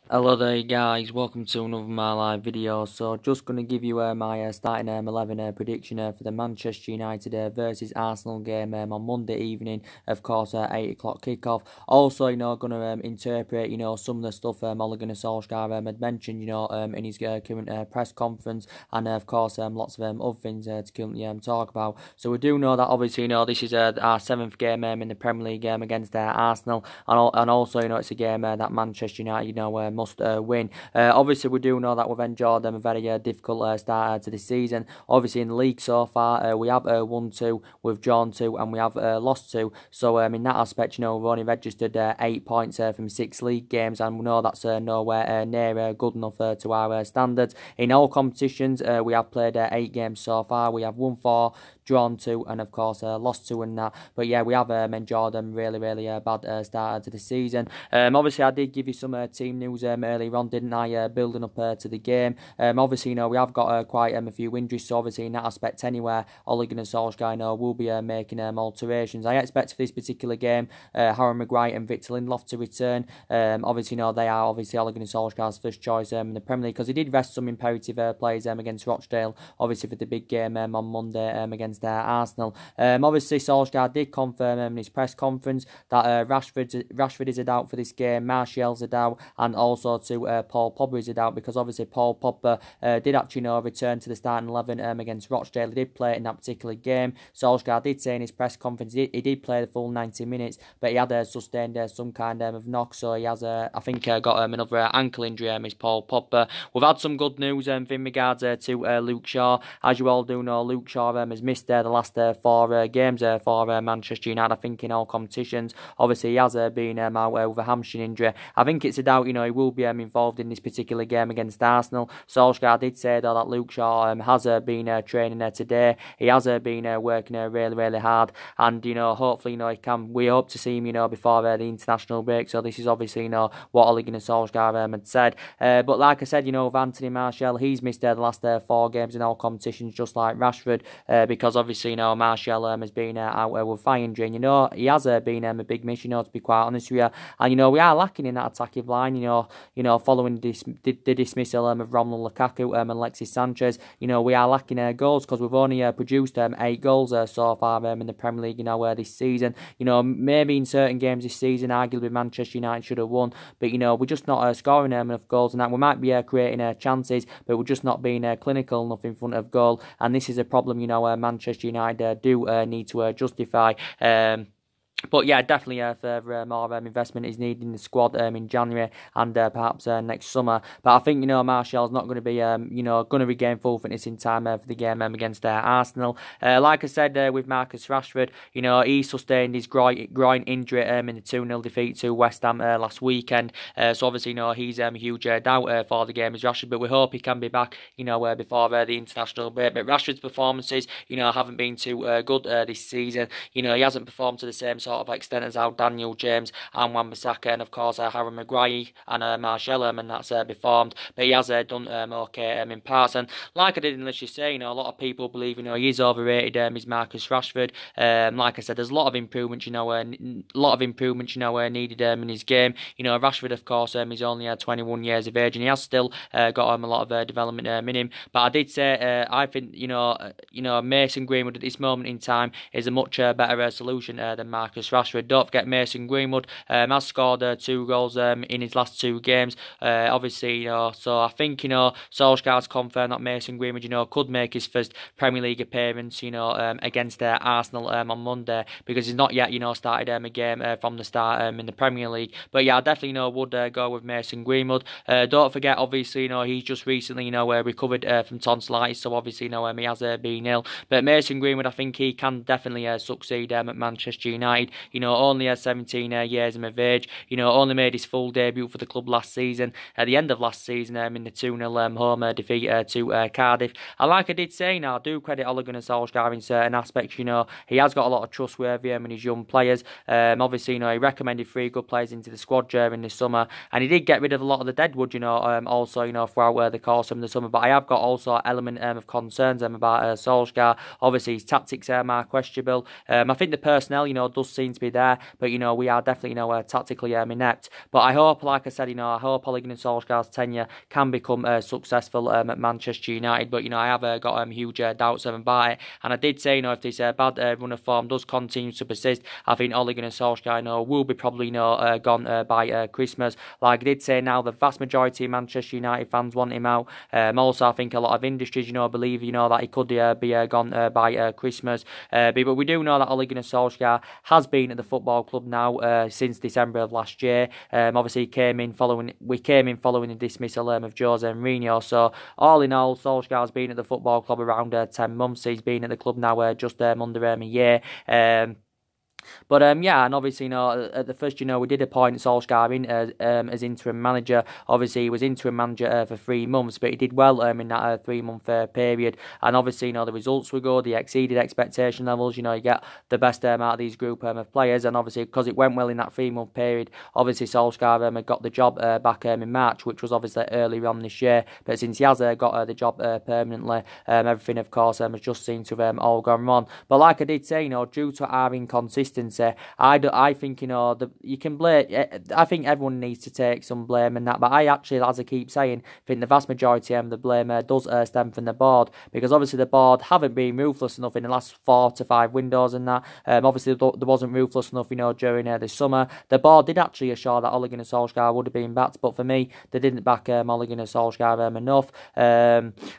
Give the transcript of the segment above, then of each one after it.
Hello there guys, welcome to another my live video. So just going to give you my starting 11 prediction for the Manchester United versus Arsenal game on Monday evening, of course 8 o'clock kickoff. Also, going to interpret, some of the stuff Ole Gunnar Solskjaer had mentioned, in his current press conference, and of course lots of other things to currently talk about. So we do know that obviously, this is our 7th game in the Premier League against Arsenal, and also, it's a game that Manchester United, must win. Obviously, we do know that we've enjoyed a very difficult start to the season. Obviously, in the league so far, we have won 2, we've drawn 2, and we have lost 2. So, in that aspect, we've only registered 8 points from 6 league games, and we know that's nowhere near good enough to our standards. In all competitions, we have played 8 games so far. We have won 4, drawn 2, and of course lost 2 in that. But yeah, we have enjoyed them really bad start to the season. Obviously, I did give you some team news earlier on, didn't I? Building up to the game. Obviously, we have got quite a few injuries, so obviously in that aspect anywhere, Ole Gunnar Solskjaer will be making alterations. I expect for this particular game, Harry Maguire and Victor Lindelof to return. Obviously, they are obviously Ole Gunnar Solskjaer's first choice in the Premier League, because he did rest some imperative players against Rochdale, obviously for the big game on Monday against Arsenal. Obviously, Solskjaer did confirm in his press conference that Rashford is a doubt for this game, Martial's a doubt, and also to Paul Pogba is a doubt, because obviously Paul Pogba did actually return to the starting 11 against Rochdale. He did play in that particular game. Solskjaer did say in his press conference he did play the full 90 minutes, but he had sustained some kind of knock, so he has I think got another ankle injury. Is Paul Pogba. We've had some good news in regards to Luke Shaw. As you all do know, Luke Shaw has missed the last 4 games for Manchester United, I think, in all competitions. Obviously, he has been out with a hamstring injury. I think it's a doubt, he will be involved in this particular game against Arsenal. Solskjaer did say, though, that Luke Shaw has been training today. He has been working really hard, and, hopefully, we hope to see him, before the international break. So this is obviously, what Ole Gunnar Solskjaer had said. But like I said, with Anthony Martial, he's missed the last 4 games in all competitions, just like Rashford, because obviously, Martial has been out with thigh injury, and, he has been a big miss, to be quite honest with you. And, we are lacking in that attacking line, following the dismissal of Romelu Lukaku and Alexis Sanchez. We are lacking goals, because we've only produced 8 goals so far in the Premier League, this season. Maybe in certain games this season, arguably Manchester United should have won, but, we're just not scoring enough goals, and that we might be creating chances, but we're just not being clinical enough in front of goal, and this is a problem, Manchester United do need to justify. But yeah, definitely further more investment is needed in the squad in January and perhaps next summer. But I think, Martial's not going to be, going to regain full fitness in time for the game against Arsenal. Like I said, with Marcus Rashford, he sustained his groin injury in the 2-0 defeat to West Ham last weekend. So obviously, he's a huge doubt for the game as Rashford, but we hope he can be back, before the international break. But Rashford's performances, haven't been too good this season. He hasn't performed to the same sort of extent as how Daniel James and Wan-Bissaka and of course Harry Maguire and Martial and that's performed, but he has done okay in parts. And like I did initially say, a lot of people believe he is overrated, is Marcus Rashford. Like I said, there's a lot of improvements, needed in his game. Rashford, of course, is only 21 years of age, and he has still got a lot of development in him. But I did say I think Mason Greenwood at this moment in time is a much better solution than Marcus Rashford. Don't forget, Mason Greenwood has scored 2 goals in his last 2 games. Obviously, so I think, Solskjaer's confirmed that Mason Greenwood, could make his first Premier League appearance, against Arsenal on Monday, because he's not yet, started a game from the start in the Premier League. But yeah, I definitely, would go with Mason Greenwood. Don't forget, obviously, he's just recently, recovered from tonsillitis, so obviously, he has been ill. But Mason Greenwood, I think he can definitely succeed at Manchester United. Only 17 years of age. Only made his full debut for the club last season, at the end of last season, in the 2-0 home defeat to Cardiff. And like I did say, I do credit Ole Gunnar Solskjaer in certain aspects. He has got a lot of trustworthy in his young players. Obviously, he recommended 3 good players into the squad during the summer, and he did get rid of a lot of the deadwood, also, throughout the course of the summer. But I have got also an element of concerns about Solskjaer. Obviously, his tactics are questionable. I think the personnel, does seem to be there, but we are definitely tactically inept. But I hope, like I said, I hope Ole Gunnar Solskjaer's tenure can become successful at Manchester United. But I have got huge doubts about it, and I did say if this bad run of form does continue to persist, I think Ole Gunnar Solskjaer will be probably gone by Christmas. Like I did say, now the vast majority of Manchester United fans want him out. Also, I think a lot of industries believe that he could be gone by Christmas. But we do know that Ole Gunnar Solskjaer has been at the football club now since December of last year. Obviously, we came in following the dismissal of Jose Mourinho. So all in all, Solskjaer's been at the football club around 10 months. He's been at the club now just under a year. But yeah, and obviously, at the first, we did appoint Solskjaer in as interim manager. Obviously, he was interim manager for 3 months, but he did well in that 3-month period. And obviously, the results were good. He exceeded expectation levels. You get the best out of these group of players. And obviously, because it went well in that 3-month period, obviously Solskjaer got the job back in March, which was obviously earlier on this year. But since he has got the job permanently, everything, of course, has just seemed to have all gone wrong. But like I did say, due to our inconsistency, I think you can blame. I think everyone needs to take some blame in that. But I actually, as I keep saying, think the vast majority of the blame does stem from the board, because obviously the board haven't been ruthless enough in the last 4 to 5 windows and that. Obviously there wasn't ruthless enough, during this summer. The board did actually assure that Ole Gunnar Solskjaer would have been backed, but for me, they didn't back Ole Gunnar Solskjaer enough.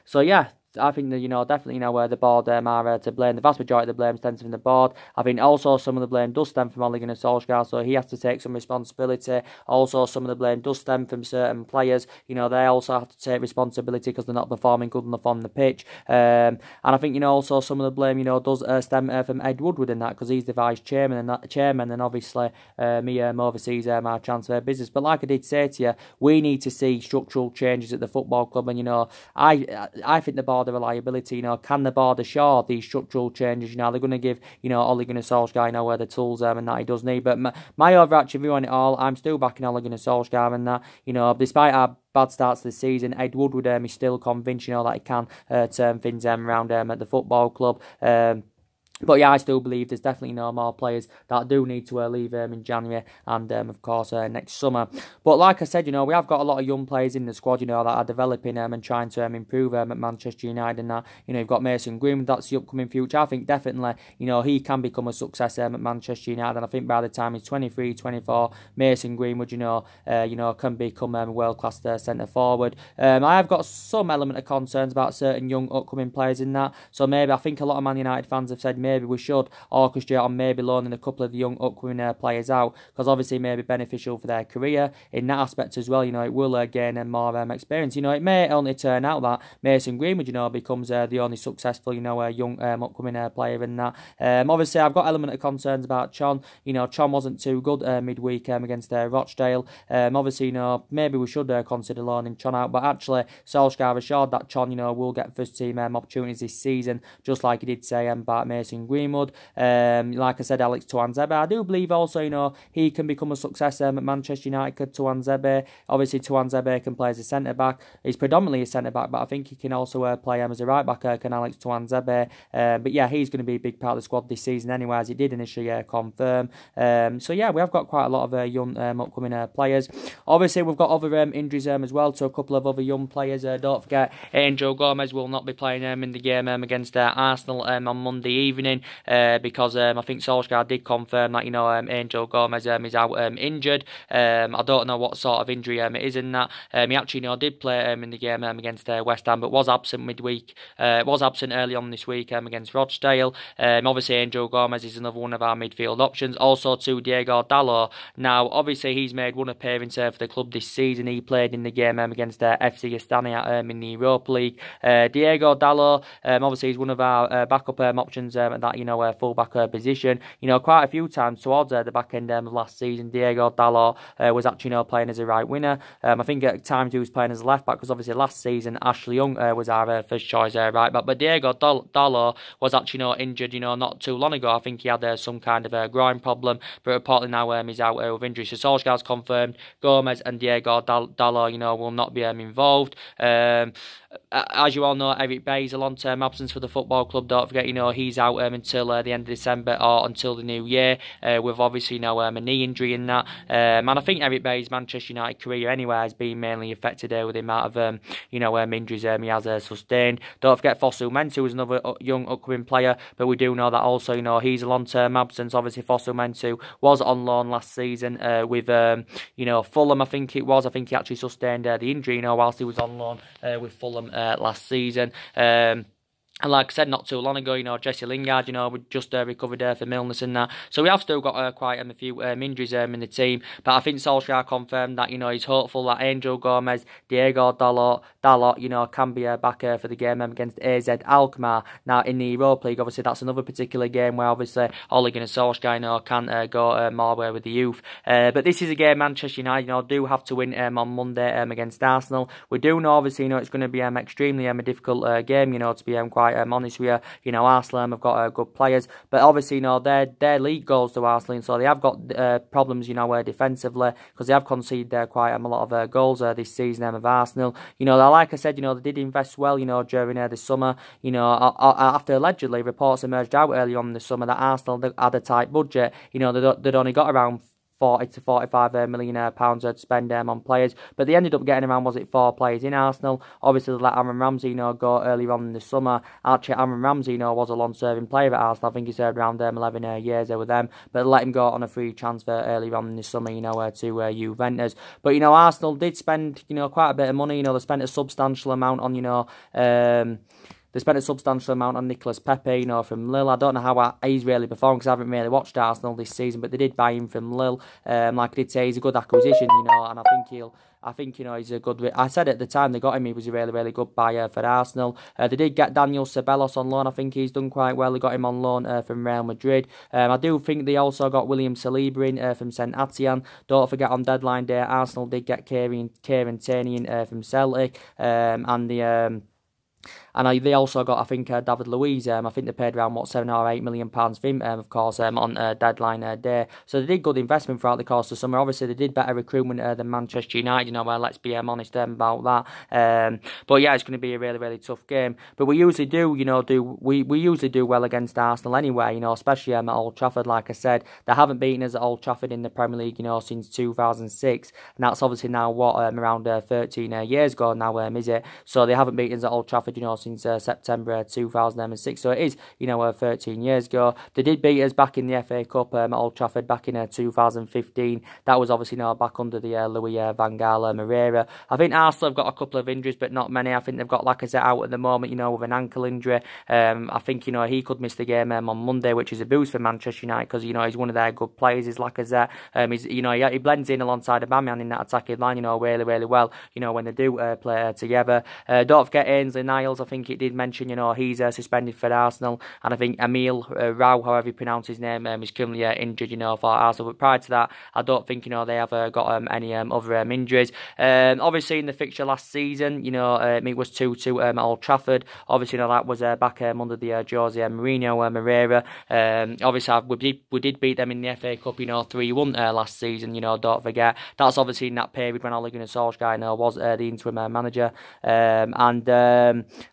So yeah. I think that, definitely, where the board are to blame. The vast majority of the blame stems from the board. I think also some of the blame does stem from Ole Gunnar Solskjaer, so he has to take some responsibility. Also, some of the blame does stem from certain players. They also have to take responsibility because they're not performing good enough on the pitch. And I think, also some of the blame, does stem from Ed Woodward in that, because he's the vice chairman, and obviously me oversees our transfer business. But like I did say to you, we need to see structural changes at the football club, and I think the board of reliability, can the board assure these structural changes? They're going to give, Ole Gunnar Solskjaer, the tools and that he does need. But my overarching view on it all, I'm still backing Ole Gunnar Solskjaer, and that, despite our bad starts this season, Ed Woodward is still convinced, that he can turn things around at the football club. But yeah, I still believe there's definitely more players that do need to leave in January and, of course, next summer. But like I said, we have got a lot of young players in the squad, that are developing and trying to improve at Manchester United and that. You've got Mason Greenwood, that's the upcoming future. I think definitely, he can become a success at Manchester United. And I think by the time he's 23, 24, Mason Greenwood, can become a world-class centre forward. I have got some element of concerns about certain young upcoming players in that. So maybe I think a lot of Man United fans have said maybe we should orchestrate on maybe loaning a couple of the young upcoming players out, because obviously it may be beneficial for their career in that aspect as well. It will gain more experience. It may only turn out that Mason Greenwood, becomes the only successful, young upcoming player in that. Obviously, I've got element of concerns about Chon. Chon wasn't too good midweek against Rochdale. Obviously, maybe we should consider loaning Chon out, but actually, Solskjaer assured that Chon, will get first team opportunities this season, just like he did say about Mason Greenwood. Like I said, Alex Tuanzebe, I do believe also, he can become a success at Manchester United. Tuanzebe, obviously Tuanzebe can play as a centre-back. He's predominantly a centre-back, but I think he can also play as a right-back, can Alex Tuanzebe. But yeah, he's going to be a big part of the squad this season anyway, as he did initially confirm. So yeah, we have got quite a lot of young upcoming players. Obviously, we've got other injuries as well to a couple of other young players. Don't forget, Angel Gomez will not be playing in the game against Arsenal on Monday evening, because I think Solskjaer did confirm that Angel Gomez is out injured. I don't know what sort of injury it is in that. He actually did play in the game against West Ham, but was absent midweek. Was absent early on this week against Rochdale. Obviously, Angel Gomez is another one of our midfield options. Also to Diego Dalot. Now, obviously, he's made one appearance for the club this season. He played in the game against FC Astana in the Europa League. Diego Dalot, obviously, he's one of our backup options at that full-back position. Quite a few times towards the back end of last season, Diego Dalot was actually playing as a right winger. I think at times he was playing as a left back, because obviously last season Ashley Young was our first choice right back. But Diego Dalot was actually injured, not too long ago. I think he had some kind of a groin problem, but reportedly now he's out with injury. So Solskjaer's confirmed Gomez and Diego Dalot, will not be involved. as you all know, Eric Bailly, a long-term absence for the football club. Don't forget, he's out until the end of December or until the new year, with obviously a knee injury in that. And I think Eric Bailly's Manchester United career anyway has been mainly affected with the amount of injuries he has sustained. Don't forget Fosu Mensah, who's another young upcoming player, but we do know that also he's a long-term absence. Obviously Fosu Mensah was on loan last season with Fulham. I think he actually sustained the injury whilst he was on loan with Fulham last season. And like I said not too long ago, Jesse Lingard, we just recovered from illness and that. So we have still got quite a few injuries in the team. But I think Solskjaer confirmed that, he's hopeful that Angel Gomez, Diego Dalot, can be back for the game against AZ Alkmaar. Now, in the Europa League, obviously, that's another particular game where, obviously, Ole Gunnar Solskjaer, can go more way with the youth. But this is a game Manchester United, do have to win on Monday against Arsenal. We do know, obviously, it's going to be extremely a difficult game, to be quite honest with you. Arsenal have got good players, but obviously, their league goals to Arsenal, so they have got problems, defensively, because they have conceded quite a lot of goals this season of Arsenal. Like I said, they did invest well, during the summer. After allegedly reports emerged out early on in the summer that Arsenal had a tight budget. They'd only got around 40 to 45 million pounds to spend on players, but they ended up getting around 4 players in Arsenal. Obviously they let Aaron Ramsey go earlier on in the summer. Actually, Aaron Ramsey was a long-serving player at Arsenal. I think he served around 11 years with them, but they let him go on a free transfer earlier on in the summer to Juventus. But Arsenal did spend quite a bit of money. They spent a substantial amount on they spent a substantial amount on Nicolas Pepe, from Lille. I don't know how he's really performed because I haven't really watched Arsenal this season, but they did buy him from Lille. Like I did say, he's a good acquisition, and I think he's a good. I said at the time they got him, he was a really, really good buyer for Arsenal. They did get Daniel Ceballos on loan. I think he's done quite well. They got him on loan from Real Madrid. I do think they also got William Saliba in from St Etienne. Don't forget on deadline day, Arsenal did get Kieran Tierney in from Celtic, and they also got, I think, David Luiz. I think they paid around, £7 or £8 million for him, of course, on deadline day. So they did good investment throughout the course of the summer. Obviously, they did better recruitment than Manchester United, let's be honest about that. But yeah, it's going to be a really, really tough game. But we usually do, we usually do well against Arsenal anyway, especially at Old Trafford. Like I said, they haven't beaten us at Old Trafford in the Premier League, since 2006. And that's obviously now, around 13 years ago now, is it? So they haven't beaten us at Old Trafford, since September 2006. So it is, 13 years ago. They did beat us back in the FA Cup at Old Trafford back in 2015. That was obviously back under the Louis van Gaal Moreira. I think Arsenal have got a couple of injuries, but not many. I think they've got Lacazette out at the moment, with an ankle injury. I think, he could miss the game on Monday, which is a boost for Manchester United because, he's one of their good players, is Lacazette. He blends in alongside Aubameyang in that attacking line, really, really well, when they do play together. Don't forget Ainsley Niles. I think it did mention, he's suspended for Arsenal, and I think Emil Rao, however you pronounce his name, is currently injured, for Arsenal. But prior to that, I don't think, they have got any other injuries. Obviously, in the fixture last season, it was 2-2 at Old Trafford. Obviously, that was back under the Jose Mourinho Moreira. Obviously, we did beat them in the FA Cup, 3-1 last season. Don't forget that's obviously in that period when Ole Gunnar Solskjaer was the interim manager, and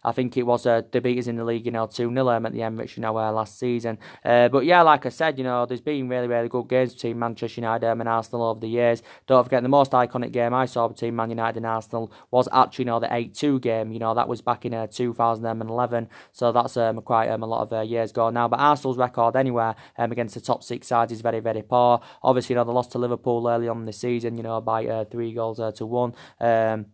I think it was the beaters in the league, 2-0 at the Emirates, last season. But yeah, like I said, there's been really, really good games between Manchester United and Arsenal over the years. Don't forget the most iconic game I saw between Man United and Arsenal was actually, the 8-2 game. That was back in 2011. So that's quite a lot of years ago now. But Arsenal's record anywhere against the top 6 sides is very, very poor. Obviously, they lost to Liverpool early on in the season, by 3-1.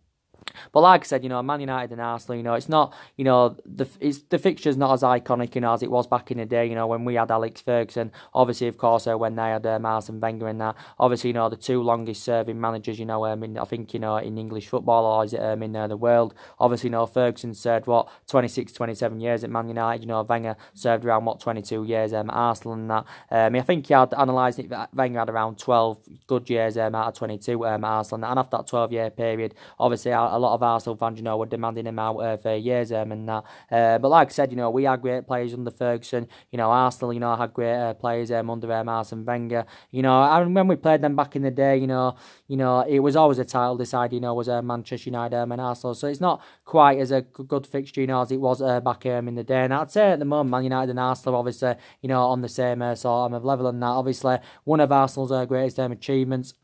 But like I said, Man United and Arsenal, it's not, the fixture's not as iconic, as it was back in the day, when we had Alex Ferguson. Obviously, of course, when they had Arsene Wenger and that. Obviously, the 2 longest serving managers, I think, in English football, or is it in the world. Obviously, Ferguson served, 26, 27 years at Man United. Wenger served around, 22 years at Arsenal and that. I think he had analysed it, Wenger had around 12 good years out of 22 at Arsenal. And after that 12-year period, obviously, a lot of Arsenal fans, you know, were demanding him out for years and that. But like I said, you know, we had great players under Ferguson. You know, Arsenal, you know, had great players under Arsene Wenger. You know, and when we played them back in the day, you know, it was always a title decided, you know, was Manchester United and Arsenal. So it's not quite as a good fixture, you know, as it was back in the day. And I'd say at the moment, Man United and Arsenal, obviously, you know, on the same sort of level and that. Obviously, one of Arsenal's greatest achievements,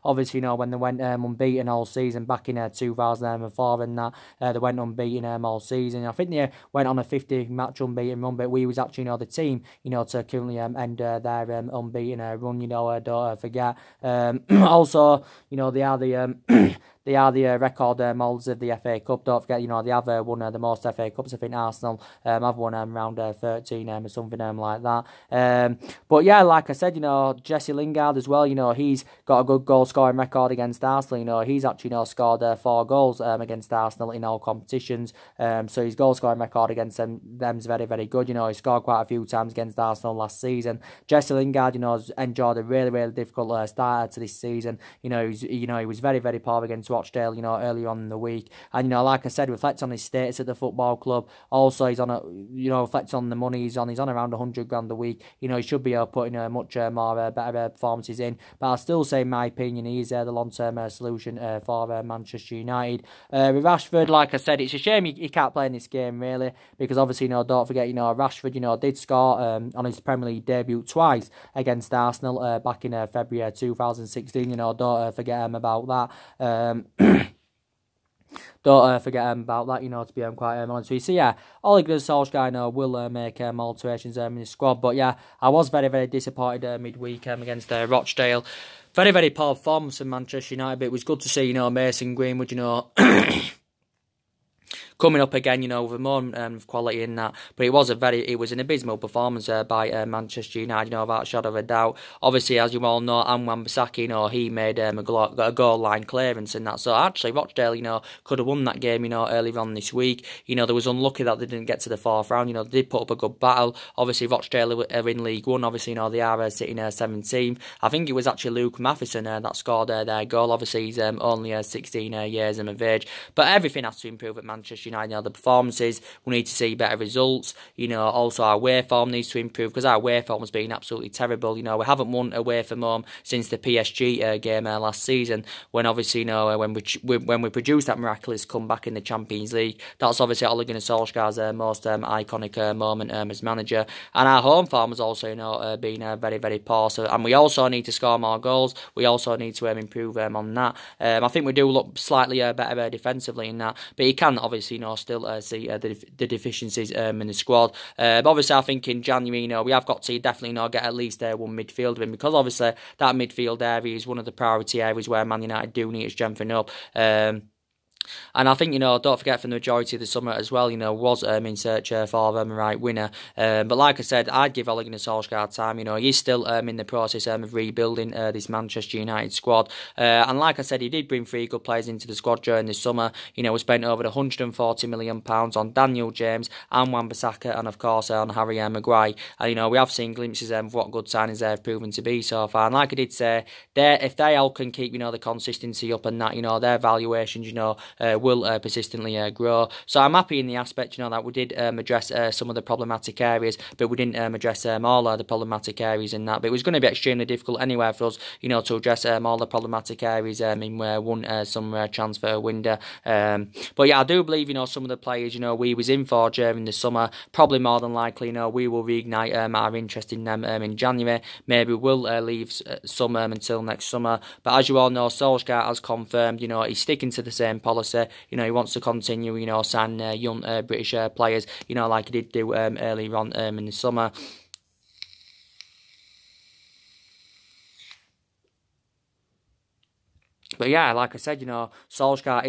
obviously, you know, when they went unbeaten all season back in 2004 and that, they went unbeaten all season. I think they went on a 50-match unbeaten run, but we was actually, you know, the team, you know, to currently end their unbeaten run, you know, don't forget. Also, you know, they are the they are the record holders of the FA Cup. Don't forget, you know, they have won the most FA Cups. I think Arsenal have won around 13 or something like that. But yeah, like I said, you know, Jesse Lingard as well, you know, he's got a good goal scoring record against Arsenal. You know, he's actually, you know, scored 4 goals against Arsenal in all competitions. So his goal scoring record against them's very, very good. You know, he scored quite a few times against Arsenal last season. Jesse Lingard, you know, has enjoyed a really, really difficult start to this season. You know, he was very, very poor against Rochdale, you know, earlier on in the week. And, you know, like I said, reflects on his status at the football club. Also, he's on reflects on the money he's on. He's on around 100 grand a week. You know, he should be putting much more better performances in. But I'll still say, in my opinion, he's the long-term solution for Manchester United. With Rashford, like I said, it's a shame he can't play in this game, really, because obviously, you know, don't forget, you know, Rashford, you know, did score on his Premier League debut twice against Arsenal back in February 2016. You know, don't forget about that. Don't forget about that, you know, to be quite honest with you. So, yeah, Ole Gunnar Solskjaer, you know, will make alterations in his squad. But, yeah, I was very, very disappointed midweek against Rochdale. Very, very poor performance from Manchester United, but it was good to see, you know, Mason Greenwood, you know, coming up again, you know, with more quality in that. But it was an abysmal performance by Manchester United, you know, without a shadow of a doubt. Obviously, as you all know, Wan-Bissaka, you know, he made a goal line clearance and that. So actually, Rochdale, you know, could have won that game, you know, earlier on this week. You know, they was unlucky that they didn't get to the 4th round. You know, they did put up a good battle. Obviously, Rochdale are in League One. Obviously, you know, they are sitting 17th. I think it was actually Luke Matheson that scored their goal. Obviously, he's only 16 years of age. But everything has to improve at Manchester United. You know, the performances, we need to see better results. You know, also our away form needs to improve, because our away form has been absolutely terrible. You know, we haven't won away from home since the PSG game last season, when obviously, you know, when we produced that miraculous comeback in the Champions League. That's obviously Ole Gunnar Solskjaer's most iconic moment as manager. And our home form has also, you know, been very, very poor. So, and we also need to score more goals. We also need to improve on that. I think we do look slightly better defensively in that, but you can obviously, you know, still see the deficiencies in the squad. But obviously, I think in January, you know, we have got to definitely, you know, get at least one midfielder in, because obviously that midfield area is one of the priority areas where Man United do need to strengthen up. And I think, you know, don't forget, for the majority of the summer as well, you know, was in search for a right winner. But like I said, I'd give Ole Gunnar Solskjaer time. You know, he's still in the process of rebuilding this Manchester United squad. And like I said, he did bring 3 good players into the squad during the summer. You know, we spent over £140 million on Daniel James and Wan-Bissaka, and of course on Harry Maguire. And, you know, we have seen glimpses of what good signings they've proven to be so far. And like I did say, if they all can keep, you know, the consistency up and that, you know, their valuations, you know, will persistently grow. So I'm happy in the aspect, you know, that we did address some of the problematic areas, but we didn't address all the problematic areas in that. But it was going to be extremely difficult anyway for us, you know, to address all the problematic areas in one summer transfer window. But yeah, I do believe, you know, some of the players, you know, we was in for during the summer, probably more than likely, you know, we will reignite our interest in them in January. Maybe we'll leave some until next summer. But as you all know, Solskjaer has confirmed, you know, he's sticking to the same policy. You know, he wants to continue, you know, sign young British players, you know, like he did do earlier on in the summer. But yeah, like I said, you know, Solskjaer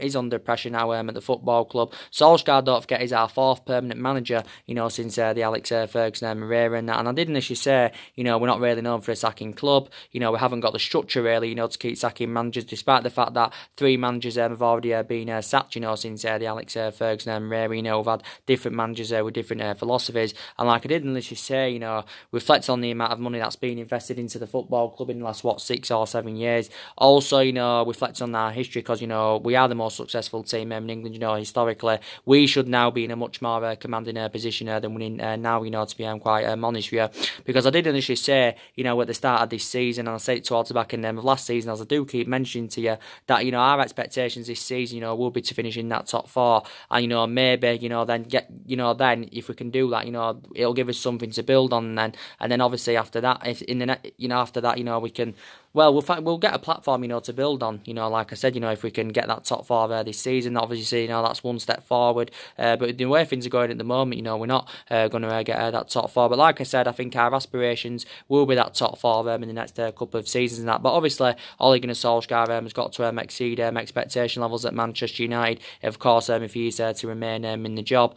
is under pressure now at the football club. Solskjaer, don't forget, is our 4th permanent manager, you know, since the Alex Ferguson era and that. And I did initially say, you know, we're not really known for a sacking club. You know, we haven't got the structure really, you know, to keep sacking managers, despite the fact that 3 managers have already been sacked, you know, since the Alex Ferguson era. You know, we've had different managers with different philosophies. And like I did initially say, you know, reflect on the amount of money that's been invested into the football club in the last, 6 or 7 years. years. Also, you know, reflect on our history, because, you know, we are the most successful team in England, you know, historically. We should now be in a much more commanding position than we're in now, you know, to be quite honest with you. Because I did initially say, you know, at the start of this season, and I said it towards the back end of last season, as I do keep mentioning to you, that, you know, our expectations this season, you know, will be to finish in that top four. And, you know, maybe, you know, then then if we can do that, you know, it'll give us something to build on then. And then obviously after that, if in the after that, you know, we can, well, we'll get a platform, you know, to build on. You know, like I said, you know, if we can get that top four there this season, obviously, you know, that's one step forward. But the way things are going at the moment, you know, we're not going to get that top four. But like I said, I think our aspirations will be that top four in the next couple of seasons and that. But obviously, Ole Gunnar Solskjaer has got to exceed expectation levels at Manchester United. Of course, if he's to remain in the job.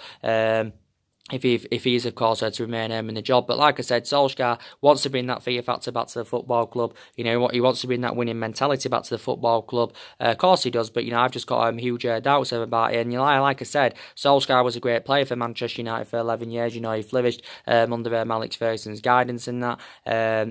If he is, of course, to remain in the job. But like I said, Solskjaer wants to bring that fear factor back to the football club. You know, he wants to bring that winning mentality back to the football club. Of course he does, but, you know, I've just got huge doubts about it. And, you know, like I said, Solskjaer was a great player for Manchester United for 11 years. You know, he flourished under Alex Ferguson's guidance and that.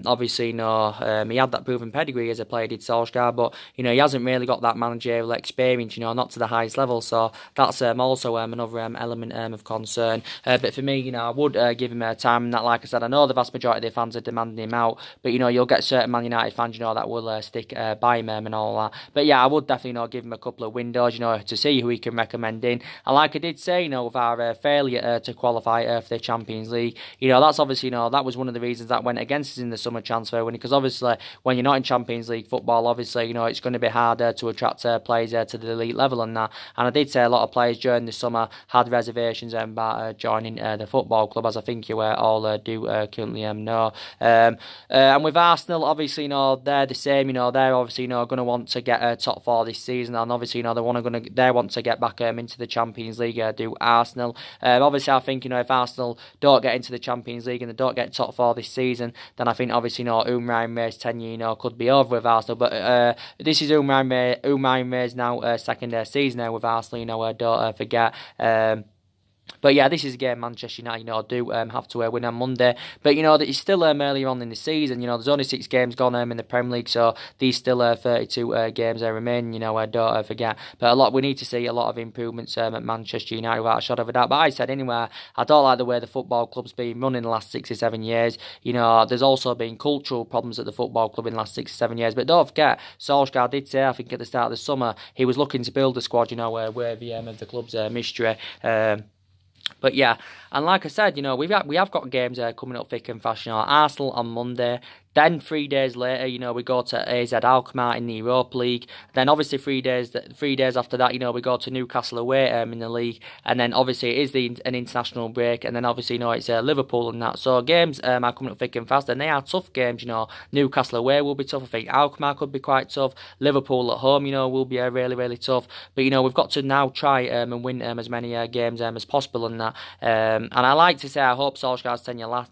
Obviously, you know, he had that proven pedigree as a player, did Solskjaer, but, you know, he hasn't really got that managerial experience, you know, not to the highest level. So that's also another element of concern. But for me, you know, I would give him time. And that, like I said, I know the vast majority of the fans are demanding him out, but, you know, you'll get certain Man United fans, you know, that will stick by him and all that. But yeah, I would definitely, you know, give him a couple of windows, you know, to see who he can recommend in. And like I did say, you know, with our failure to qualify for the Champions League, you know, that's obviously, you know, that was one of the reasons that went against us in the summer transfer window. Because obviously, when you're not in Champions League football, obviously, you know, it's going to be harder to attract players to the elite level and that. And I did say a lot of players during the summer had reservations about joining the football club, as I think you all do currently know. And with Arsenal, obviously, you know, they're the same. You know, they're obviously, you know, going to want to get top four this season, and obviously, you know, they want to get back into the Champions League. Do Arsenal? Obviously, I think, you know, if Arsenal don't get into the Champions League and they don't get top four this season, then I think obviously, you know, Unai Emery's tenure, you know, could be over with Arsenal. But this is Unai Emery's now second season now with Arsenal. You know, don't forget. But yeah, this is a game Manchester United, you know, do have to win on Monday. But, you know, it's still earlier on in the season. You know, there's only 6 games gone in the Premier League, so these still 32 games remain, you know, don't forget. But we need to see a lot of improvements at Manchester United without a shadow of a doubt. But I said anyway, I don't like the way the football club's been run in the last 6 or 7 years. You know, there's also been cultural problems at the football club in the last 6 or 7 years. But don't forget, Solskjaer did say, I think at the start of the summer, he was looking to build a squad, you know, worthy of the club's mystery. But yeah, and like I said, you know, we have got games coming up thick and fast. You know, Arsenal on Monday. Then 3 days later, you know, we go to AZ Alkmaar in the Europa League. Then obviously 3 days after that, you know, we go to Newcastle away in the league. And then obviously it is an international break. And then obviously, you know, it's Liverpool and that. So games are coming up thick and fast, and they are tough games. You know, Newcastle away will be tough. I think Alkmaar could be quite tough. Liverpool at home, you know, will be really, really tough. But, you know, we've got to now try and win as many games as possible and that. And I like to say I hope Solskjaer's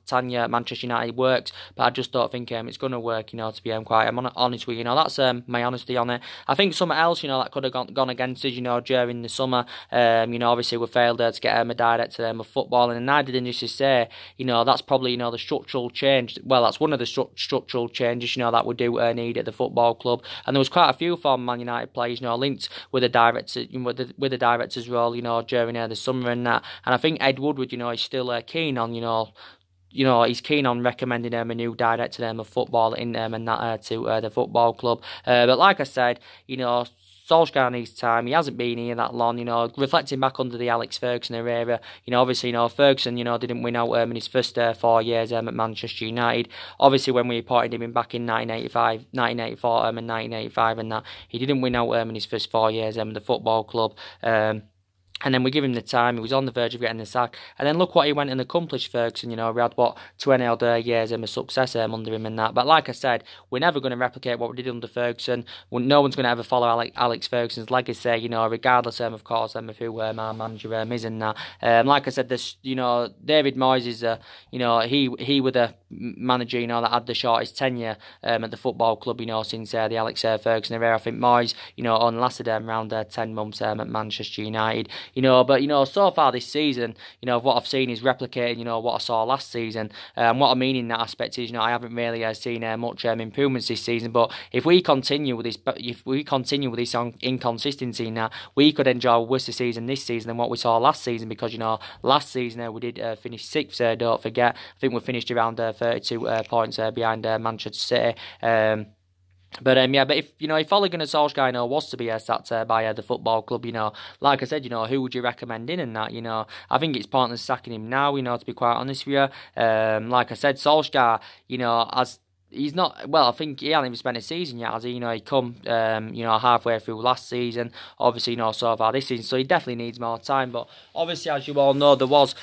tenure at Manchester United works, but I just don't think it's going to work, you know, to be quite honest with you. You know, that's my honesty on it. I think something else, you know, that could have gone against us, you know, during the summer. You know, obviously we failed to get a director of football, and I did initially say, you know, that's probably, you know, the structural change. Well, that's one of the structural changes, you know, that we do need at the football club. And there was quite a few former Man United players, you know, linked with the director, with the director's role, you know, during the summer and that. And I think Ed Woodward, you know, is still keen on, you know, he's keen on recommending a new director of football in and that to the football club. But like I said, you know, Solskjaer needs time. He hasn't been here that long, you know. Reflecting back under the Alex Ferguson era, you know, obviously, you know, Ferguson, you know, didn't win out in his first 4 years at Manchester United. Obviously, when we appointed him back in 1984 and 1985 and that, he didn't win out in his first 4 years at the football club. And then we give him the time. He was on the verge of getting the sack. And then look what he went and accomplished, Ferguson. You know, we had, 20 odd years of success under him and that. But like I said, we're never going to replicate what we did under Ferguson. No one's going to ever follow Alex Ferguson's legacy, you know, regardless, of course, of who our manager is and that. Like I said, this, you know, David Moyes is, you know, he was the manager, you know, that had the shortest tenure at the football club, you know, since the Alex Ferguson era. I think Moyes, you know, only lasted around 10 months at Manchester United, you know. But, you know, so far this season, you know, what I've seen is replicating, you know, what I saw last season. What I mean in that aspect is, you know, I haven't really seen much improvements this season. But if we continue with this inconsistency now, we could enjoy a worse season this season than what we saw last season, because, you know, last season we did finish 6th, don't forget. I think we finished around 32 points behind Manchester City. But if you know, if Ole Gunnar Solskjaer, you know, was to be sacked by the football club, you know, like I said, you know, who would you recommend in and that, you know? I think it's pointless sacking him now, you know, to be quite honest with you. Like I said, Solskjaer, you know, he's not, well, I think he hasn't even spent a season yet, has he? You know, he come, you know, halfway through last season, obviously, you know, so far this season, so he definitely needs more time. But obviously, as you all know, there was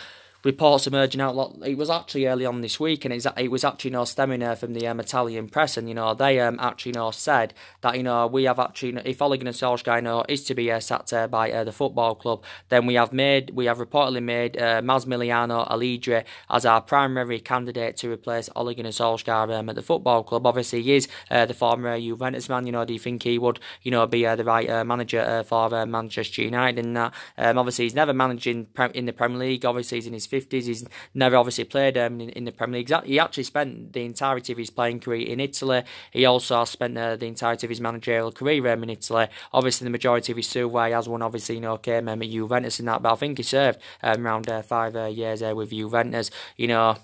reports emerging out. It was actually early on this week, and it was actually, you know, stemming from the Italian press, and, you know, they actually, you know, said that, you know, we have actually, if Ole Gunnar Solskjaer, you know, is to be sacked by the football club, then we have reportedly made Massimiliano Allegri as our primary candidate to replace Ole Gunnar Solskjaer at the football club. Obviously, he is the former Juventus man. You know, do you think he would, you know, be the right manager for Manchester United? And that obviously he's never managed in the Premier League. Obviously, he's in his 50s. He's never obviously played in the Premier League. He actually spent the entirety of his playing career in Italy. He also spent the entirety of his managerial career in Italy. Obviously, the majority of his silver he has won, obviously, you know, came at Juventus and that. But I think he served around 5 years with Juventus. You know,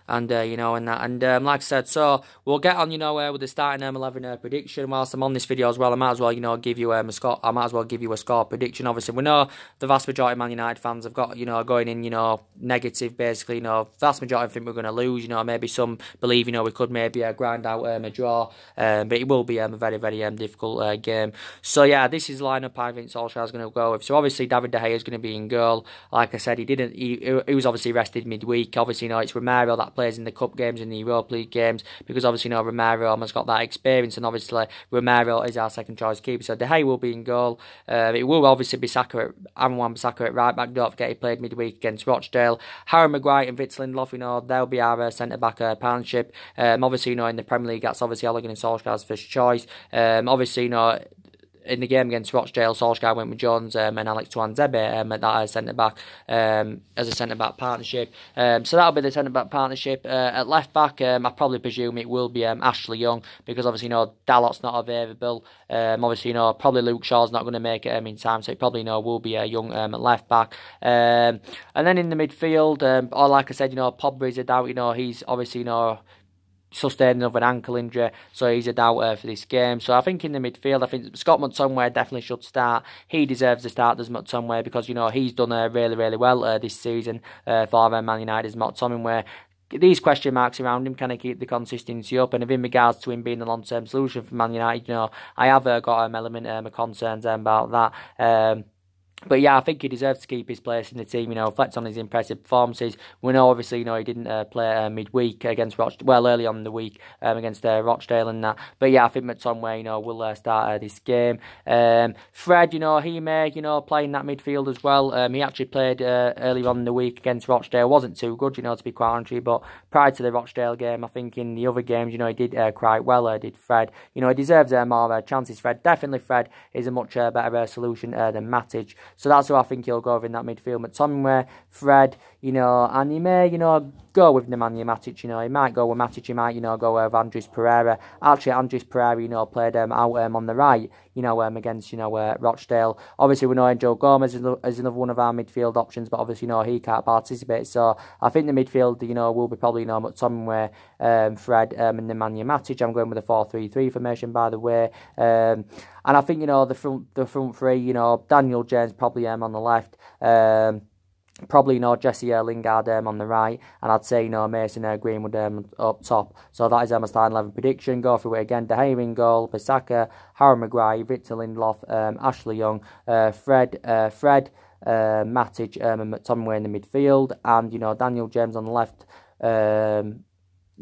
and you know, and that, and like I said, so we'll get on, you know, with the starting 11 prediction. Whilst I'm on this video as well, I might as well, you know, give you a score. I might as well give you a score prediction. Obviously, we know the vast majority of Man United fans have got, you know, going in, you know, negative, basically. You know, vast majority think we're going to lose. You know, maybe some believe, you know, we could maybe grind out a draw, but it will be a very, very difficult game. So yeah, this is the lineup I think Solskjaer's going to go with. So obviously David De Gea is going to be in goal. Like I said, he was obviously rested midweek. Obviously, you know, it's Romario that plays in the cup games and the Europa League games, because obviously, you know, Romario has got that experience, and obviously Romario is our second choice keeper. So De Gea will be in goal. It will obviously be Aaron Wan-Bissaka at right back. Don't forget he played midweek against Rochdale. Harry Maguire and Victor Lindelof, you know, they'll be our centre back partnership. Obviously, you know, in the Premier League, that's obviously Ole Gunnar Solskjaer's first choice. Obviously, you know, in the game against Rochdale, Solskjaer went with Jones and Alex Tuanzebe at that centre-back, as a centre-back partnership. So that'll be the centre-back partnership. At left-back, I probably presume it will be Ashley Young, because obviously, you know, Dalot's not available. Obviously, you know, probably Luke Shaw's not going to make it in time, so it probably, you know, will be Young at left-back. And then in the midfield, or like I said, you know, Pogba's a doubt. You know, he's obviously, you know, sustained another ankle injury, so he's a doubt for this game. So I think in the midfield, I think Scott McTominay definitely should start. He deserves to start as McTominay, because, you know, he's done really, really well this season for Man United as McTominay. These question marks around him, can he keep the consistency up? And if in regards to him being the long-term solution for Man United, you know, I have got an element of concerns about that. But yeah, I think he deserves to keep his place in the team, you know, reflect on his impressive performances. We know, obviously, you know, he didn't play midweek against Rochdale, well, early on in the week against Rochdale and that. But yeah, I think McTominay, you know, will start this game. Fred, you know, he may, you know, play in that midfield as well. He actually played earlier on in the week against Rochdale. Wasn't too good, you know, to be quite honest with you, but prior to the Rochdale game, I think in the other games, you know, he did quite well, did Fred. You know, he deserves more chances, Fred. Definitely Fred is a much better solution than Matic. So that's who I think he'll go with in that midfield. McTominay, Fred, you know, and he may, you know, go with Nemanja Matic, you know. He might go with Matic, he might, you know, go with Andres Pereira. Actually, Andres Pereira, you know, played out on the right, you know, against, you know, Rochdale. Obviously, we know Angel Gomez is another one of our midfield options, but obviously, you know, he can't participate. So I think the midfield, you know, will be probably, you know, McTominay, Fred, and Nemanja Matic. I'm going with a 4-3-3 formation, by the way. And I think, you know, the front three, you know, Daniel James probably on the left. Probably, you know, Jesse Lingard on the right, and I'd say, you know, Mason Greenwood up top. So that is my starting 11 prediction. Go through it again. De Gea in goal, Bissaka, Harry Maguire, Victor Lindelof, Ashley Young, Fred, Matic, and McTominay in the midfield, and, you know, Daniel James on the left.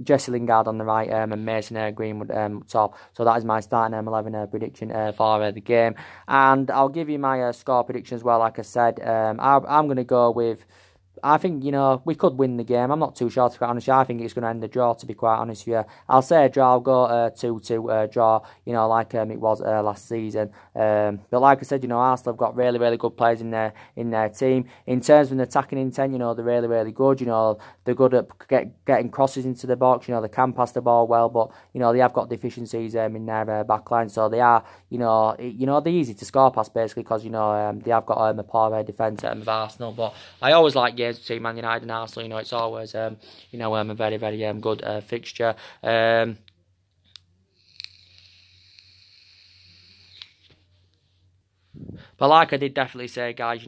Jesse Lingard on the right, and Mason Greenwood top. So that is my starting 11 prediction for the game. And I'll give you my score prediction as well. Like I said, I'm going to go with... I think, we could win the game. I'm not too sure, to be quite honest. I think it's going to end the draw, to be quite honest with you. I'll say a draw. I'll go 2-2 draw, like it was last season. But like I said, Arsenal have got really, really good players in their team. In terms of an attacking intent, they're really, really good. They're good at getting crosses into the box. They can pass the ball well, but, they have got deficiencies in their back line. So they are, they're easy to score past, basically, because, they have got a poor defence of Arsenal. But I always like games between Man United and Arsenal. It's always a very, very good fixture. But like I did definitely say, guys,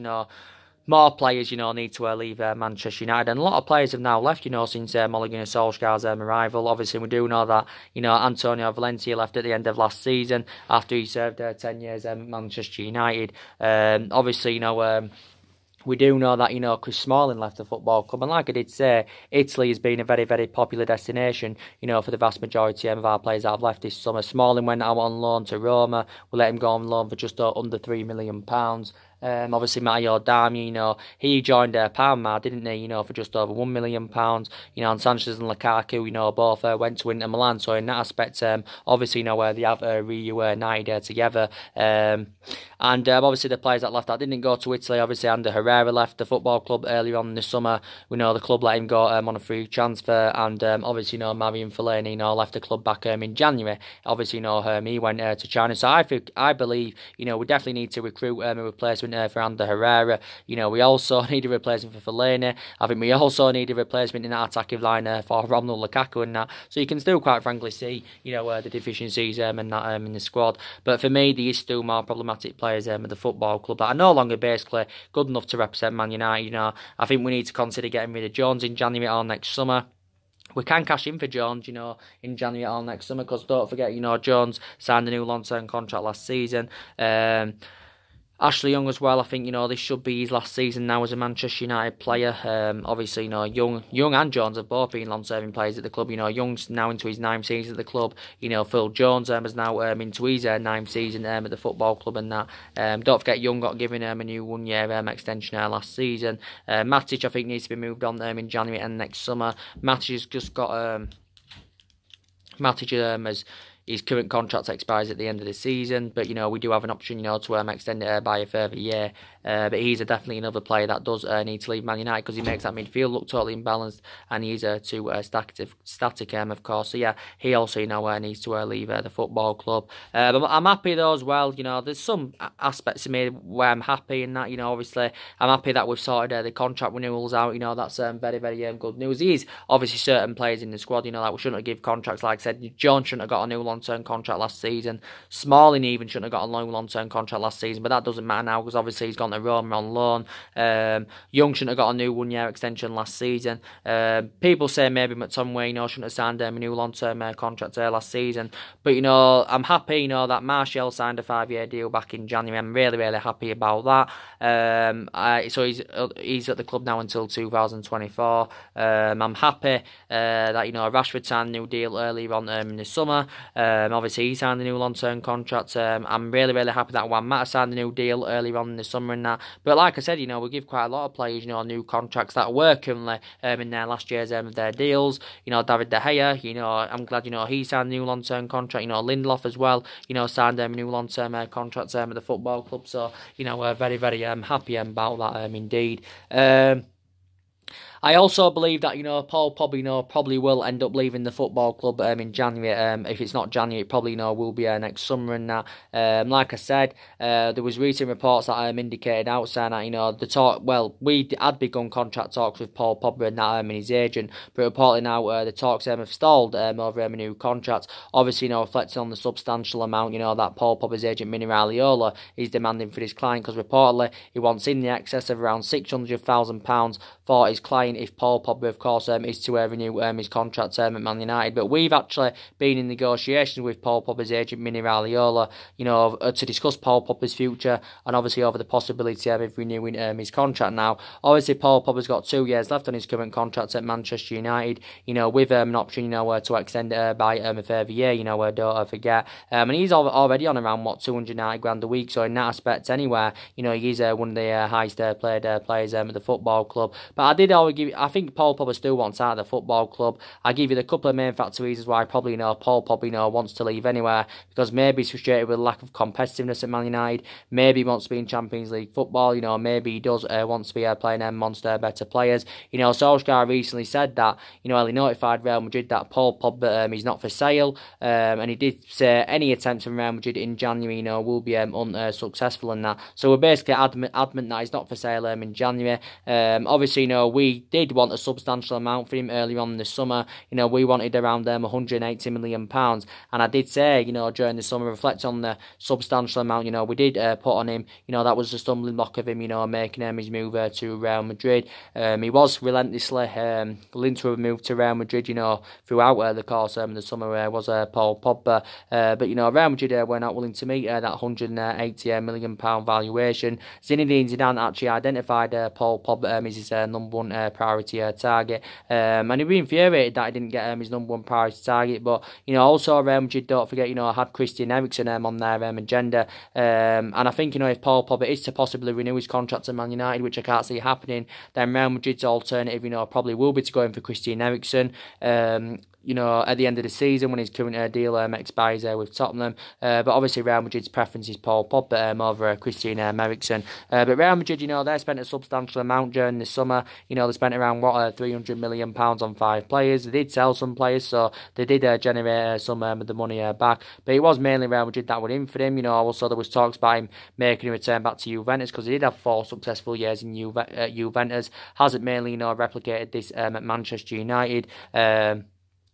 more players, need to leave Manchester United. And a lot of players have now left, since Ole Gunnar Solskjaer's arrival. Obviously, we do know that, Antonio Valencia left at the end of last season after he served 10 years at Manchester United. Obviously, we do know that, Chris Smalling left the football club. And like I did say, Italy has been a very, very popular destination, for the vast majority of our players that have left this summer. Smalling went out on loan to Roma. We let him go on loan for just under £3 million. Obviously, Mario Darmian, he joined Parma, didn't he, for just over £1 million. And Sanchez and Lukaku, both went to Inter Milan. So in that aspect, obviously, they have reunited together. And obviously, the players that left that didn't go to Italy. Obviously, Ander Herrera left the football club earlier on in the summer. We know the club let him go on a free transfer. And obviously, Marion Fellaini, left the club back in January. Obviously, he went to China. So I believe, we definitely need to recruit a replacement for Ander Herrera. We also need a replacement for Fellaini. I think we also need a replacement in that attacking line for Romelu Lukaku and that. So you can still quite frankly see, the deficiencies and that in the squad. But for me, there is still more problematic players at the football club that are no longer basically good enough to represent Man United. I think we need to consider getting rid of Jones in January or next summer. We can cash in for Jones, in January or next summer, because don't forget, Jones signed a new long-term contract last season. Ashley Young as well, I think, this should be his last season now as a Manchester United player. Obviously, Young and Jones have both been long-serving players at the club. Young's now into his 9th season at the club. Phil Jones is now into his 9th season at the football club and that. Don't forget, Young got given a new 1-year extension last season. Matic, I think, needs to be moved on in January and next summer. Matic has just got... his current contract expires at the end of the season, but we do have an option, to extend it by a further year. But he's definitely another player that does need to leave Man United, because he makes that midfield look totally imbalanced, and he's too static, of course. So yeah, he also needs to leave the football club. I'm happy though as well. There's some aspects of me where I'm happy in that. Obviously I'm happy that we've sorted the contract renewals out. That's very, very good news. There is obviously certain players in the squad, that we shouldn't have give contracts. Like I said, John shouldn't have got a new long-term contract last season. Smalling even shouldn't have got a long-term contract last season, but that doesn't matter now, because obviously he's gone to Roma on loan. Young shouldn't have got a new 1-year extension last season. People say maybe McTominay, shouldn't have signed a new long-term contract last season. But I'm happy, that Martial signed a 5-year deal back in January. I'm really, really happy about that. So he's at the club now until 2024. I'm happy that Rashford signed a new deal earlier on in the summer. Obviously he signed a new long-term contract. I'm really, really happy that Juan Mata signed a new deal earlier on in the summer and that. But like I said, we give quite a lot of players, new contracts that were currently in their last years of their deals. David De Gea, I'm glad, he signed a new long-term contract. Lindelof as well, signed a new long-term contract at the football club. So, we're very, very happy about that indeed. I also believe that, Paul Pogba, probably will end up leaving the football club in January. If it's not January, it probably, will be next summer and that. Like I said, there was recent reports that indicated outside that, the talk, we had begun contract talks with Paul Pogba and that, and his agent, but reportedly now the talks have stalled over a new contract. Obviously, reflecting on the substantial amount, that Paul Pogba's agent, Mino Raiola, is demanding for his client, because reportedly he wants in the excess of around £600,000 for his client saying if Paul Pogba, of course, is to renew his contract at Man United. But we've actually been in negotiations with Paul Pogba's agent, Mini Raiola, to discuss Paul Pogba's future and obviously over the possibility of renewing his contract. Now, obviously, Paul Pogba's got 2 years left on his current contract at Manchester United, with an option, to extend it by a further year, don't forget. And he's already on around, 290 grand a week, so in that aspect, anywhere, he's one of the highest paid players at the football club. But I think Paul Pogba still wants out of the football club. I give you the couple of main factors why probably, Paul Pogba, wants to leave anywhere, because maybe he's frustrated with the lack of competitiveness at Man United, maybe he wants to be in Champions League football, maybe he does want to be playing monster better players. Solskjaer recently said that, he notified Real Madrid that Paul Pogba is not for sale, and he did say any attempts from Real Madrid in January, will be unsuccessful in that. So we're basically adamant that he's not for sale in January. Obviously, we did want a substantial amount for him earlier on in the summer. We wanted around £180 million, and I did say, during the summer, reflect on the substantial amount, we did put on him. That was the stumbling block of him, making his move to Real Madrid. He was relentlessly linked to a move to Real Madrid, throughout the course of the summer was Paul Pogba. But, Real Madrid were not willing to meet that £180 million valuation. Zinedine Zidane actually identified Paul Pogba as his number one priority target. And he was infuriated that he didn't get his number one priority target. But, also Real Madrid, don't forget, had Christian Eriksen on their agenda. And I think, if Paul Pogba is to possibly renew his contract at Man United, which I can't see happening, then Real Madrid's alternative, probably will be to go in for Christian Eriksen. At the end of the season when his current deal expires with Tottenham. But obviously Real Madrid's preference is Paul Pogba over Christian Eriksen. But Real Madrid, they spent a substantial amount during the summer. They spent around, £300 million on 5 players. They did sell some players, so they did generate some of the money back. But it was mainly Real Madrid that were in for him. Also there was talks about him making a return back to Juventus, because he did have 4 successful years in Juventus. Hasn't mainly, replicated this at Manchester United.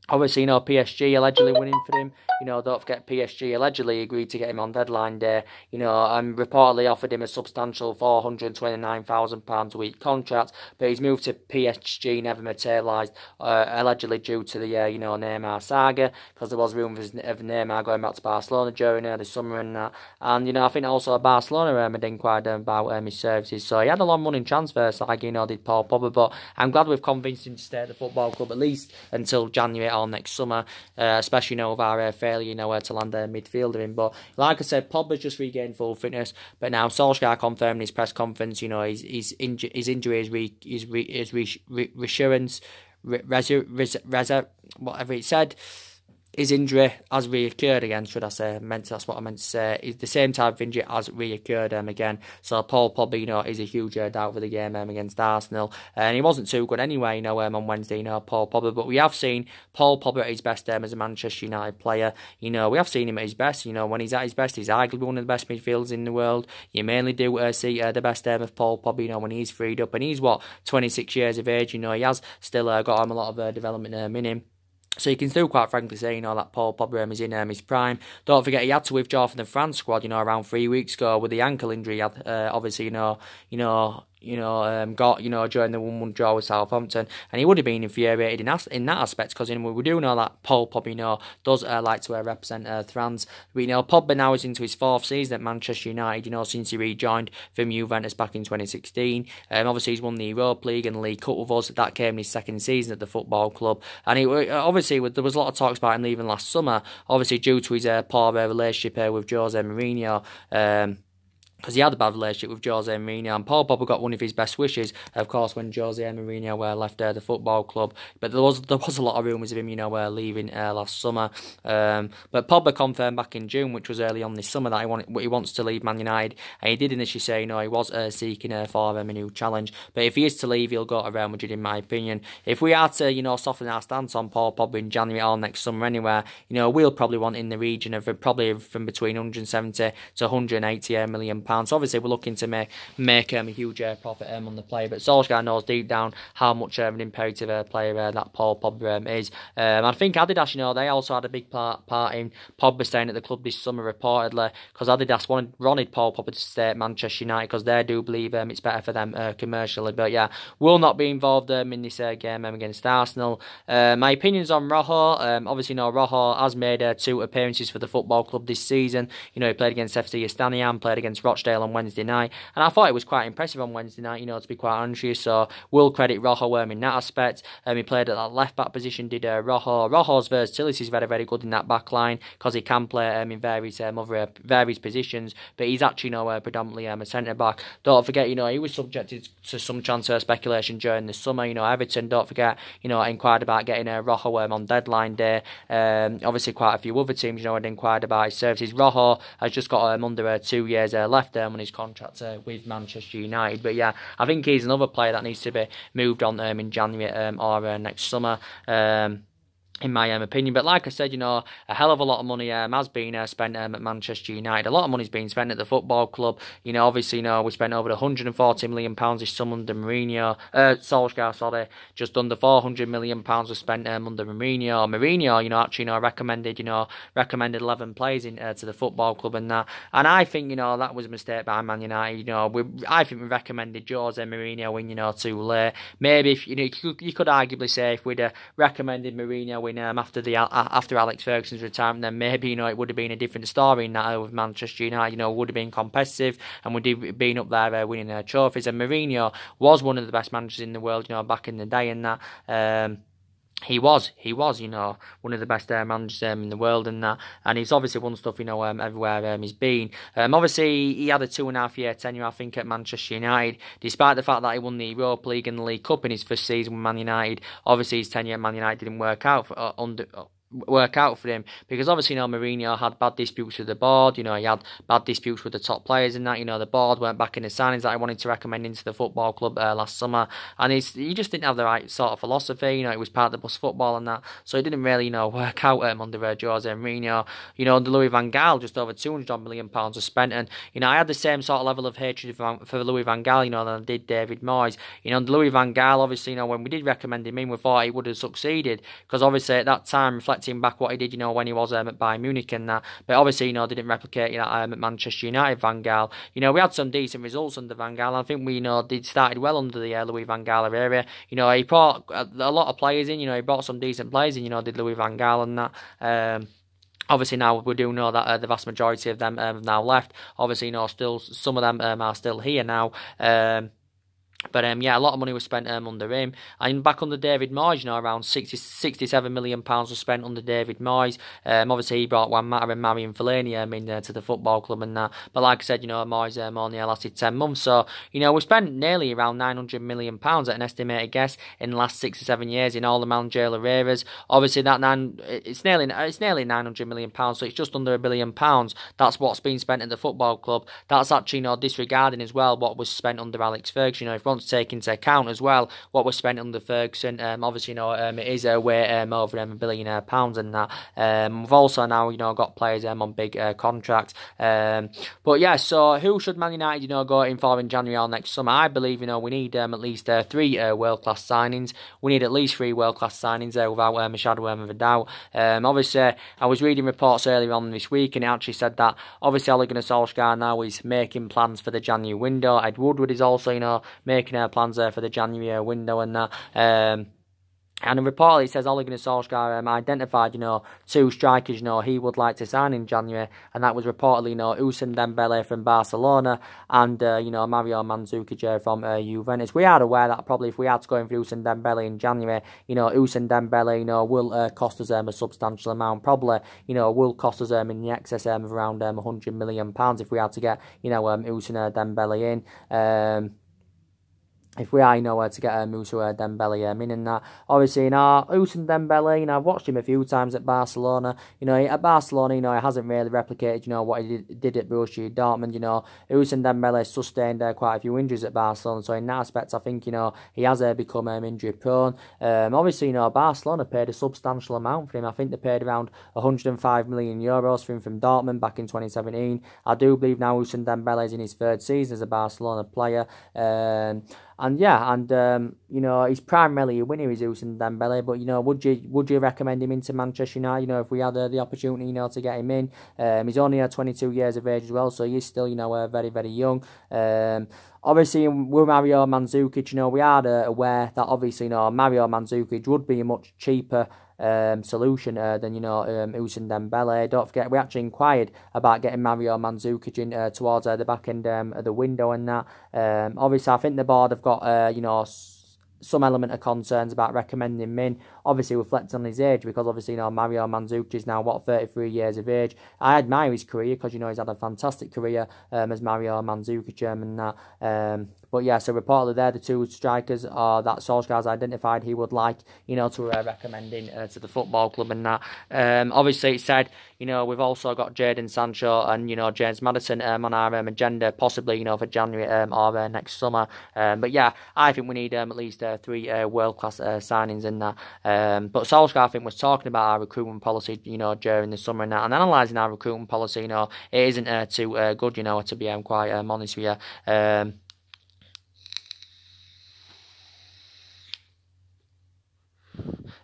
Obviously, PSG allegedly winning for him. Don't forget PSG allegedly agreed to get him on deadline day. And reportedly offered him a substantial £429,000 a week contract. But his move to PSG never materialised, allegedly due to the, Neymar saga. Because there was rumours of Neymar going back to Barcelona during the summer and that. And, I think also Barcelona had inquired about his services. So he had a long running transfer saga, did Paul Pogba. But I'm glad we've convinced him to stay at the football club at least until January or next summer, especially with our failure to land a midfielder in. But like I said, Pogba's just regained full fitness, but now Solskjaer confirmed in his press conference, his injury is reassurance, whatever it said. His injury has reoccurred again, should I say? That's what I meant to say. It's the same type of injury has reoccurred again. So Paul Pogba, is a huge doubt for the game against Arsenal. And he wasn't too good anyway, on Wednesday, Paul Pogba. But we have seen Paul Pogba at his best as a Manchester United player. We have seen him at his best. When he's at his best, he's arguably one of the best midfielders in the world. You mainly do see the best of Paul Pogba, when he's freed up. And he's, 26 years of age. He has still got a lot of development in him. So you can still quite frankly say, that Paul Pogba is in his prime. Don't forget he had to withdraw from the France squad, around 3 weeks ago with the ankle injury he had. Obviously, got, during the 1-1 draw with Southampton. And he would have been infuriated in that aspect, because, we do know that Paul Pogba, does like to represent France. But, Pogba now is into his 4th season at Manchester United, since he rejoined from Juventus back in 2016. Obviously, he's won the Europa League and the League Cup with us. That came in his 2nd season at the football club. And obviously, there was a lot of talks about him leaving last summer, obviously due to his poor relationship with Jose Mourinho. Because he had a bad relationship with Jose Mourinho, and Paul Pogba got one of his best wishes, of course, when Jose Mourinho left the football club. But there was a lot of rumours of him, leaving last summer. But Pogba confirmed back in June, which was early on this summer, that he wants to leave Man United, and he did initially say, he was seeking for a new challenge. But if he is to leave, he'll go to Real Madrid, in my opinion. If we are to, soften our stance on Paul Pogba in January or next summer anywhere, we'll probably want in the region of probably from between 170 to 180 million So obviously we're looking to make a huge profit on the player. But Solskjaer knows deep down how much of an imperative player that Paul Pogba is. I think Adidas, they also had a big part in Pogba staying at the club this summer, reportedly, because Adidas wanted Paul Pogba to stay at Manchester United because they do believe it's better for them commercially. But yeah, will not be involved in this game against Arsenal. My opinions on Rojo. Obviously, Rojo has made 2 appearances for the football club this season. He played against FC Astana, played against Rochdale on Wednesday night, and I thought it was quite impressive on Wednesday night, to be quite honest with you. So will credit Rojo in that aspect. He played at that left back position, did Rojo. Rojo's versatility is very, very good in that back line because he can play in various positions, but he's actually predominantly a centre back. Don't forget, he was subjected to some transfer speculation during the summer. Everton, don't forget, inquired about getting Rojo on deadline day. Obviously, quite a few other teams, had inquired about his services. Rojo has just got under 2 years left on his contract with Manchester United. But yeah, I think he's another player that needs to be moved on in January or next summer. In my opinion. But like I said, a hell of a lot of money has been spent at Manchester United. A lot of money's been spent at the football club. Obviously, we spent over £140 million this summer under Solskjaer, sorry. Just under £400 million was spent under Mourinho. Mourinho, actually, recommended 11 players to the football club and that. And I think, that was a mistake by Man United. I think we recommended Jose Mourinho in, too late. Maybe if you could arguably say if we'd recommended Mourinho after Alex Ferguson's retirement, then maybe it would have been a different story in that with Manchester United. Would have been competitive and would have been up there winning trophies. And Mourinho was one of the best managers in the world, back in the day, and that. He was, one of the best managers in the world and that, and he's obviously won stuff, everywhere he's been. Obviously, he had a 2.5-year tenure, I think, at Manchester United, despite the fact that he won the Europa League and the League Cup in his first season with Man United. Obviously, his tenure at Man United didn't work out for him because obviously Mourinho had bad disputes with the board. He had bad disputes with the top players and that. The board weren't backing the signings that he wanted to recommend into the football club last summer, and he just didn't have the right sort of philosophy. It was part of the bus football and that, so it didn't really work out under Jose Mourinho. Under Louis van Gaal, just over £200 million was spent, and I had the same sort of level of hatred for Louis van Gaal than I did David Moyes. Under Louis van Gaal, obviously when we did recommend him in, we thought he would have succeeded because obviously at that time, reflecting back what he did, when he was at Bayern Munich and that. But obviously, didn't replicate that at Manchester United, Van Gaal. We had some decent results under Van Gaal. I think we, did started well under the Louis Van Gaal era. He brought a lot of players in. He brought some decent players in. Did Louis Van Gaal and that. Obviously now we do know that the vast majority of them have now left. Obviously, still some of them are still here now. But yeah, a lot of money was spent under him. And back under David Moyes, around £67 million was spent under David Moyes. Obviously, he brought Juan Mata and Marion Fellaini to the football club and that. But like I said, Moyes only lasted 10 months. So, we spent nearly around £900 million at an estimated guess in the last 6 or 7 years in all the managerial eras. Obviously, it's nearly £900 million, so it's just under £1 billion. That's what's been spent at the football club. That's actually disregarding as well what was spent under Alex Ferguson. If to take into account as well what was spent under Ferguson, obviously it is way over £1 billion and that. We've also now got players on big contracts, but yeah, so who should Man United go in for in January or next summer? I believe we need at least 3 world-class signings. We need at least 3 world-class signings without a shadow of a doubt. Obviously I was reading reports earlier on this week and it actually said that obviously Ole Gunnar Solskjaer now is making plans for the January window. Ed Woodward is also making plans for the January window and that. And reportedly it says Ole Gunnar Solskjaer identified, 2 strikers, he would like to sign in January, and that was reportedly, Ousmane Dembele from Barcelona and, Mario Mandzukic from Juventus. We are aware that probably if we had to go in for Ousmane Dembele in January, Ousmane Dembele, will cost us a substantial amount, probably, will cost us in the excess of around £100 million if we had to get, Ousmane Dembele in. if we are, to get Moussa Dembele in and that. Obviously, Ousmane Dembele, I've watched him a few times at Barcelona. At Barcelona, he hasn't really replicated, what he did at Borussia Dortmund. Ousmane Dembele sustained quite a few injuries at Barcelona, so in that aspect, I think, he has become injury prone. Obviously, Barcelona paid a substantial amount for him. I think they paid around €105 million for him from Dortmund back in 2017. I do believe now Ousmane Dembele is in his third season as a Barcelona player. He's primarily a winner, is Ousmane Dembele. But would you recommend him into Manchester United? If we had the opportunity, to get him in. He's only 22 years of age as well, so he's still, very, very young. Obviously, with Mario Mandzukic, we are aware that obviously, Mario Mandzukic would be a much cheaper solution than Ousmane Dembele. Don't forget, we actually inquired about getting Mario Mandzukic in towards the back end of the window and that. Obviously, I think the board have got some element of concerns about recommending him in. Obviously, reflecting on his age, because obviously, Mario Mandzukic is now 33 years of age. I admire his career because he's had a fantastic career as Mario Mandzukic and that. But yeah, so reportedly they're the two strikers that Solskjaer's identified he would like, to recommend in to the football club and that. Obviously, it said, we've also got Jadon Sancho and, James Maddison on our agenda, possibly, for January or next summer. But yeah, I think we need at least 3 world-class signings in that. But Solskjaer, I think, was talking about our recruitment policy, during the summer and that, and analysing our recruitment policy, it isn't too good, to be quite honest with you.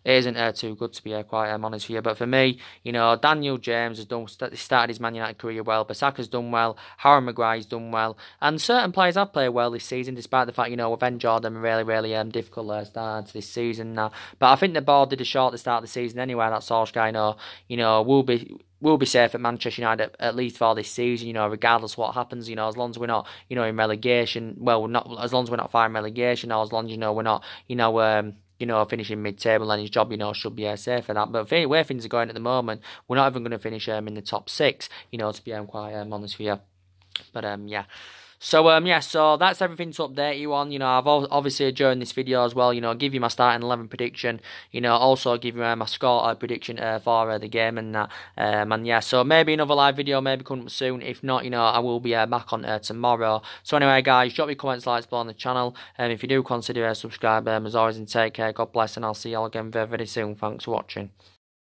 It isn't too good, to be quite honest with you. But for me, Daniel James has started his Man United career well. Bissaka's done well. Harry Maguire's done well. And certain players have played well this season, despite the fact, we've enjoyed them really, really difficult start to this season now. But I think the board did a short to start the season anyway. That Solskjaer, will be safe at Manchester United at least for this season, regardless of what happens, as long as we're not, in relegation, not as long as we're not fighting relegation, or as long as, we're not, finishing mid-table, and his job, should be safe for that. But where things are going at the moment, we're not even going to finish in the top 6, to be quite honest with you. But, yeah. So that's everything to update you on. I've obviously during this video as well, give you my starting 11 prediction, also give you my score prediction for the game and that. And yeah, so maybe another live video, maybe coming up soon. If not, I will be back on tomorrow. So anyway, guys, drop your comments, likes below on the channel. And if you do consider subscribe, as always, and take care. God bless, and I'll see you all again very, very soon. Thanks for watching.